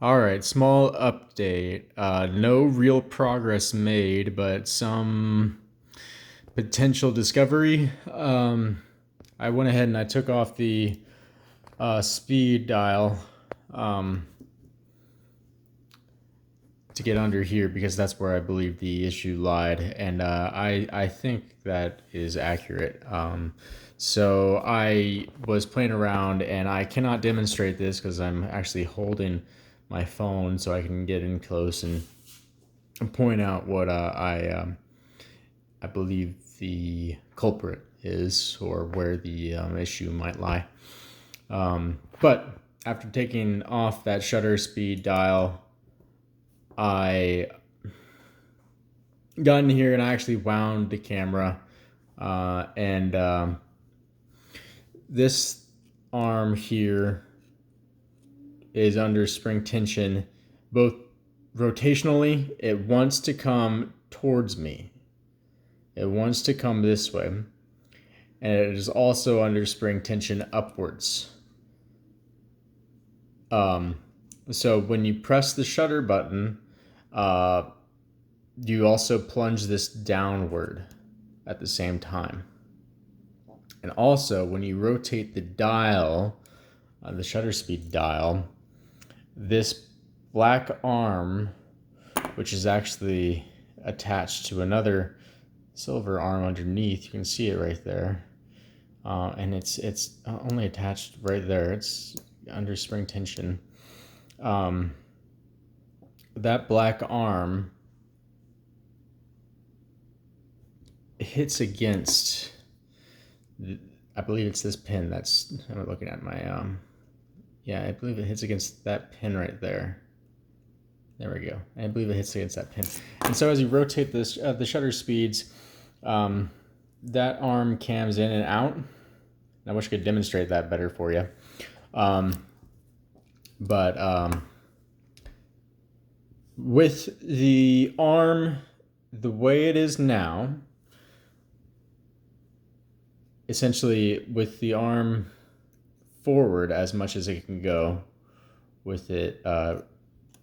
All right, small update. No real progress made, but some potential discovery. I went ahead and I took off the speed dial um, to get under here because that's where I believe the issue lied, and I think that is accurate. So I was playing around, and I cannot demonstrate this because I'm actually holding my phone so I can get in close and point out what I believe the culprit is or where the issue might lie. But after taking off that shutter speed dial, I got in here and I actually wound the camera, and this arm here is under spring tension, both rotationally. It wants to come towards me. It wants to come this way, and it is also under spring tension upwards. So when you press the shutter button, you also plunge this downward at the same time. And also, when you rotate the dial, the shutter speed dial, this black arm, which is actually attached to another silver arm underneath, you can see it right there, and it's only attached right there. It's under spring tension. That black arm hits against, I believe it's this pin that's, I'm looking at my, yeah, I believe it hits against that pin right there. There we go. I believe it hits against that pin. And so as you rotate this, the shutter speeds, that arm cams in and out. I wish I could demonstrate that better for you. But with the arm the way it is now, essentially with the arm forward as much as it can go, with it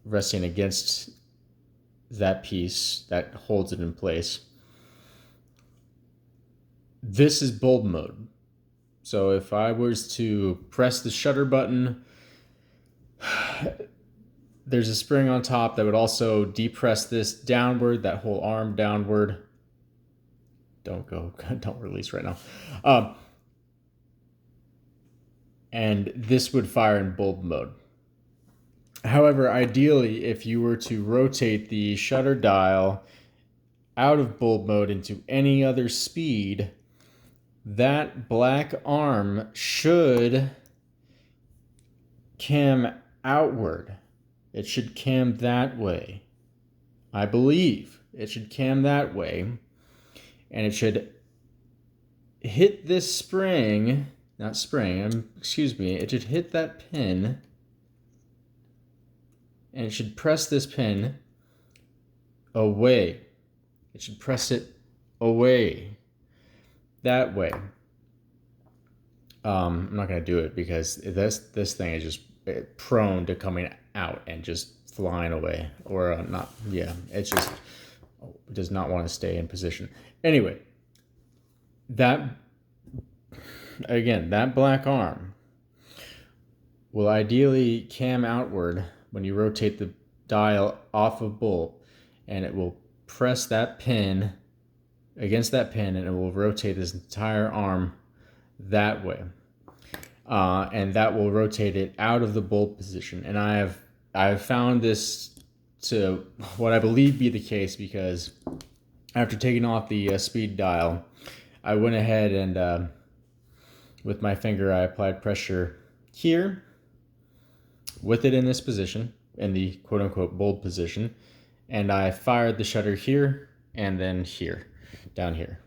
resting against that piece that holds it in place. This is bulb mode. So if I was to press the shutter button, there's a spring on top that would also depress this downward, that whole arm downward. Don't release right now. And this would fire in bulb mode. However, ideally, if you were to rotate the shutter dial out of bulb mode into any other speed, that black arm should cam outward. It should cam that way. I believe it should cam that way. And it should hit this spring, not spring, excuse me, it should hit that pin. And it should press this pin away. It should press it away. That way. I'm not going to do it because this thing is just prone to coming out and just flying away. Or not, yeah, it just does not want to stay in position. Anyway, that black arm will ideally cam outward when you rotate the dial off of bulb, and it will press that pin against that pin, and it will rotate this entire arm that way, and that will rotate it out of the bulb position. And I have found this to what I believe be the case because after taking off the speed dial, I went ahead and with my finger I applied pressure here with it in this position, in the quote-unquote bulb position, and I fired the shutter here and then here, down here,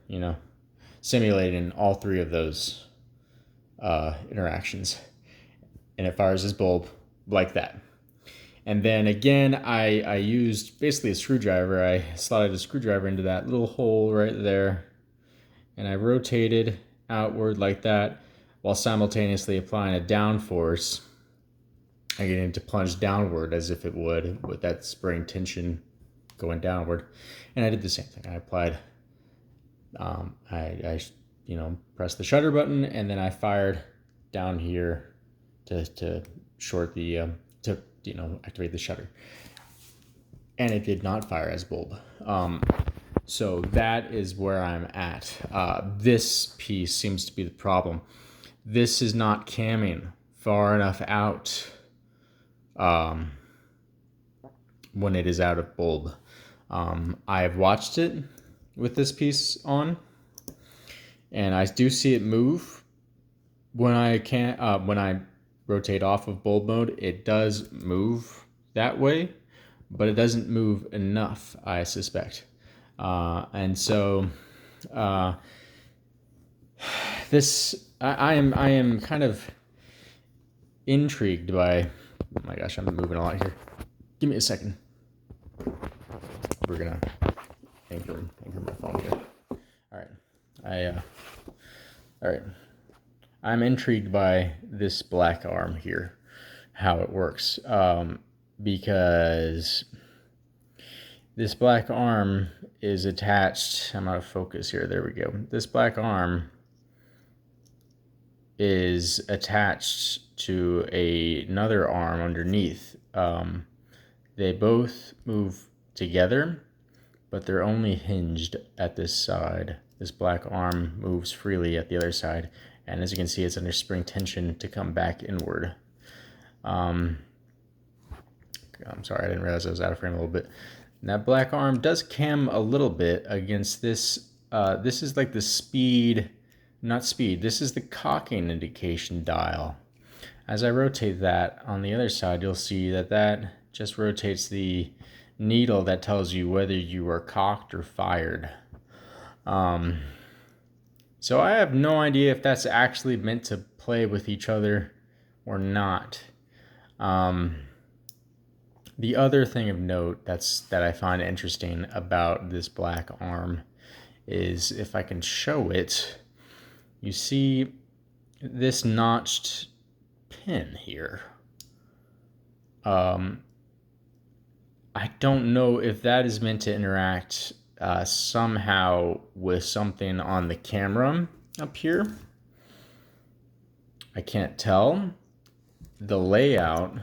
simulating all three of those interactions, and it fires this bulb like that. And then again, I used basically a screwdriver. I slotted a screwdriver into that little hole right there, and I rotated outward like that while simultaneously applying a down force I get it to plunge downward as if it would with that spring tension going downward. And I did the same thing. I applied, I pressed the shutter button, and then I fired down here to short the, activate the shutter. And it did not fire as bulb. So that is where I'm at. This piece seems to be the problem. This is not camming far enough out when it is out of bulb. I've watched it with this piece on, and I do see it move when I rotate off of bulb mode. It does move that way, but it doesn't move enough, I suspect. And so this I am kind of intrigued by. Oh my gosh, I'm moving a lot here. Give me a second. We're gonna anchor my phone here. All right. All right. I'm intrigued by this black arm here, how it works, because this black arm is attached. I'm out of focus here. There we go. This black arm is attached to another arm underneath. They both move together, but they're only hinged at this side. This black arm moves freely at the other side, and as you can see, it's under spring tension to come back inward. I'm sorry, I didn't realize I was out of frame a little bit. And that black arm does cam a little bit against this. This is like the speed, not speed, this is the cocking indication dial. As I rotate that on the other side, you'll see that that just rotates the needle that tells you whether you are cocked or fired. So I have no idea if that's actually meant to play with each other or not. The other thing of note that I find interesting about this black arm is, if I can show it, you see this notched pin here. I don't know if that is meant to interact somehow with something on the camera up here. I can't tell. The layout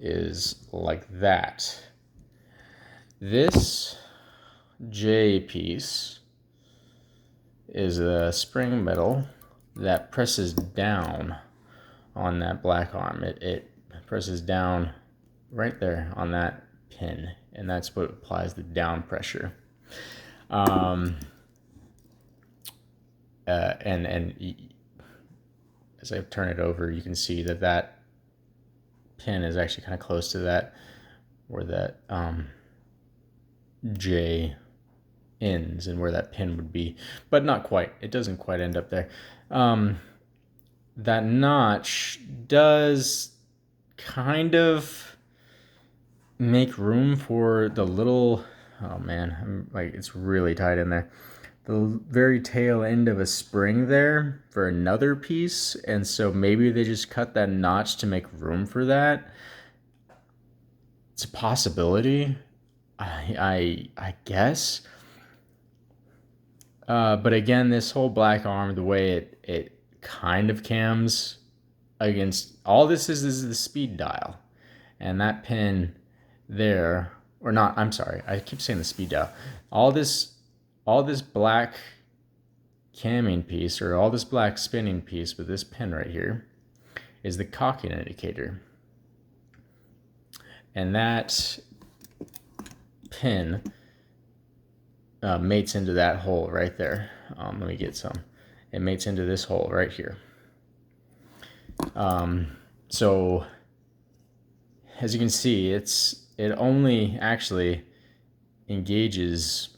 is like that. This J piece is a spring metal that presses down on that black arm. It presses down right there on that pin, and that's what applies the down pressure. And as I turn it over, you can see that that pin is actually kind of close to that, where that J ends and where that pin would be, but not quite. It doesn't quite end up there. That notch does kind of make room for the little, oh man, it's really tight in there, the very tail end of a spring there for another piece, and so maybe they just cut that notch to make room for that. It's a possibility, I guess. But again, this whole black arm, the way it kind of cams against all this is the speed dial, and that pin there, or not, I'm sorry, I keep saying the speed dial. All this black camming piece, or all this black spinning piece with this pin right here, is the cocking indicator. And that pin mates into that hole right there. Let me get some. It mates into this hole right here. So as you can see, it only actually engages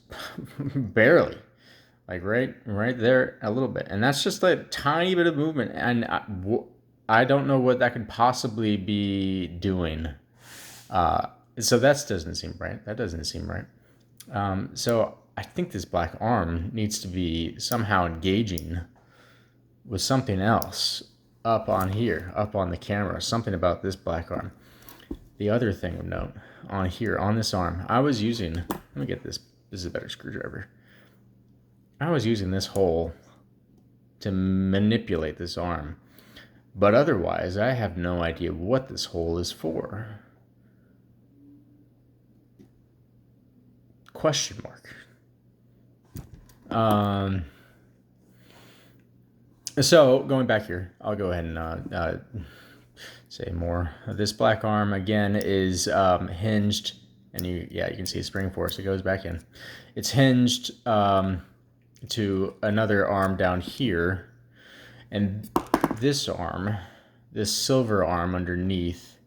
barely, like right there a little bit, and that's just a tiny bit of movement, and I don't know what that could possibly be doing. So that doesn't seem right. That doesn't seem right. So I think this black arm needs to be somehow engaging with something else. up on here, up on the camera, something about this black arm. The other thing of note on here, on this arm, I was using, let me get this is a better screwdriver. I was using this hole to manipulate this arm, but otherwise I have no idea what this hole is for. Question mark. So going back here, I'll go ahead and say more. This black arm again is hinged, and you can see a spring force. It goes back in. It's hinged to another arm down here, and this arm, this silver arm underneath,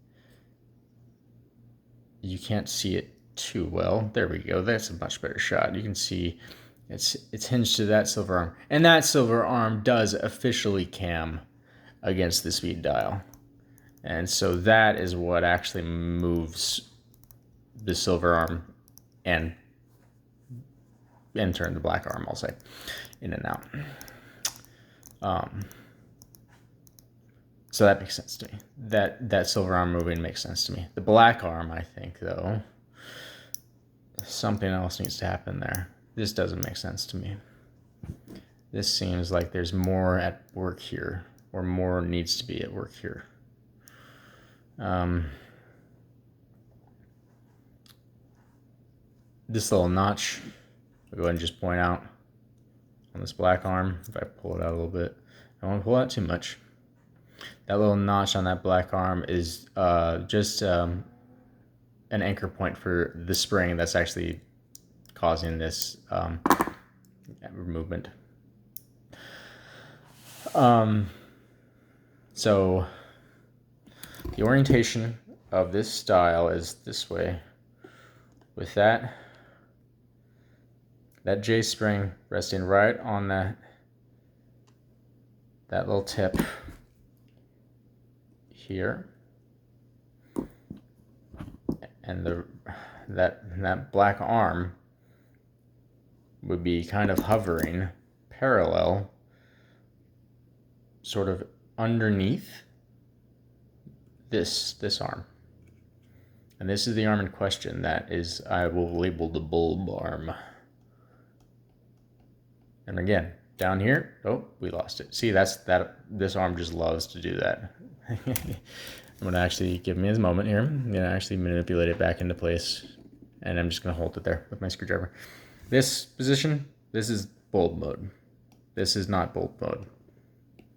you can't see it too well. There we go. That's a much better shot. You can see it's hinged to that silver arm, and that silver arm does officially cam against the speed dial. And so that is what actually moves the silver arm and in turn the black arm, I'll say, in and out. So that makes sense to me. That silver arm moving makes sense to me. The black arm, I think, though, something else needs to happen there. This doesn't make sense to me. This seems like there's more at work here, or more needs to be at work here. This little notch, I'll go ahead and just point out on this black arm, if I pull it out a little bit, I don't want to pull out too much. That little notch on that black arm is just an anchor point for the spring that's actually causing this movement. So the orientation of this style is this way, with that J spring resting right on that little tip here, and that black arm would be kind of hovering parallel, sort of underneath this arm. And this is the arm in question. That is, I will label the bulb arm. And again, down here, oh, we lost it. See, this arm just loves to do that. I'm gonna actually give me a moment here. I'm gonna actually manipulate it back into place, and I'm just gonna hold it there with my screwdriver. This position, this is bulb mode. This is not bulb mode.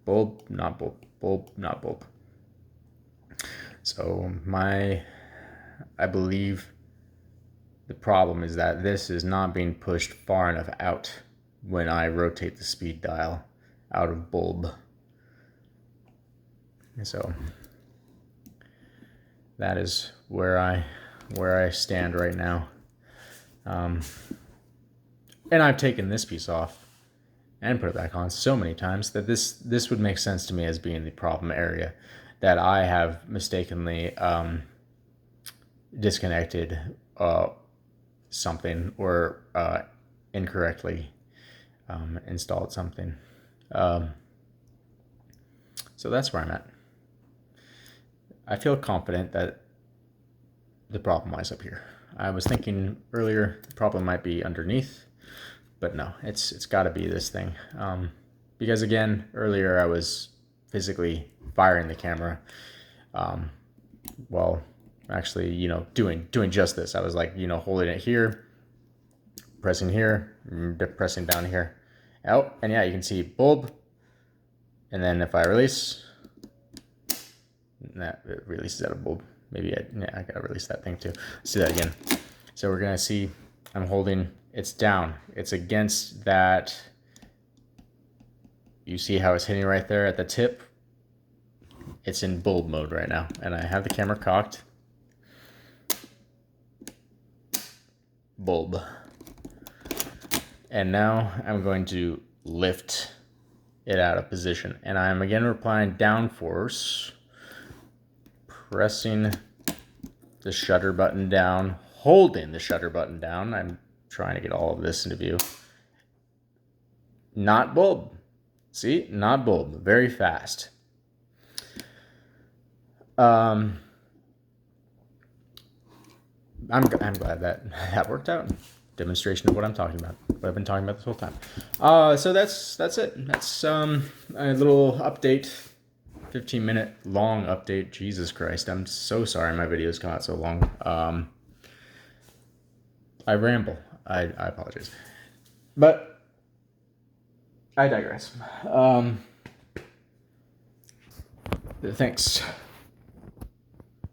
Bulb, not bulb. Bulb, not bulb. So I believe the problem is that this is not being pushed far enough out when I rotate the speed dial out of bulb. And so that is where I stand right now. And I've taken this piece off and put it back on so many times that this would make sense to me as being the problem area, that I have mistakenly disconnected something or incorrectly installed something. So that's where I'm at. I feel confident that the problem lies up here. I was thinking earlier the problem might be underneath, but no, it's got to be this thing. Because again, earlier I was physically firing the camera while actually, doing just this. I was like, holding it here, pressing here, pressing down here. Oh, and yeah, you can see bulb. And then if I release, that it releases out of bulb. Maybe I gotta release that thing too. Let's do that again. So we're gonna see I'm holding, it's down. It's against that. You see how it's hitting right there at the tip? It's in bulb mode right now. And I have the camera cocked. Bulb. And now I'm going to lift it out of position. And I'm again applying down force, pressing the shutter button down, holding the shutter button down. I'm trying to get all of this into view. Not bulb. See, not bulb, very fast. Um, I'm glad that worked out. Demonstration of what I'm talking about, what I've been talking about this whole time. So that's it. That's a little update, 15-minute long update. Jesus Christ, I'm so sorry my videos come out so long. I ramble. I apologize, but I digress. Thanks.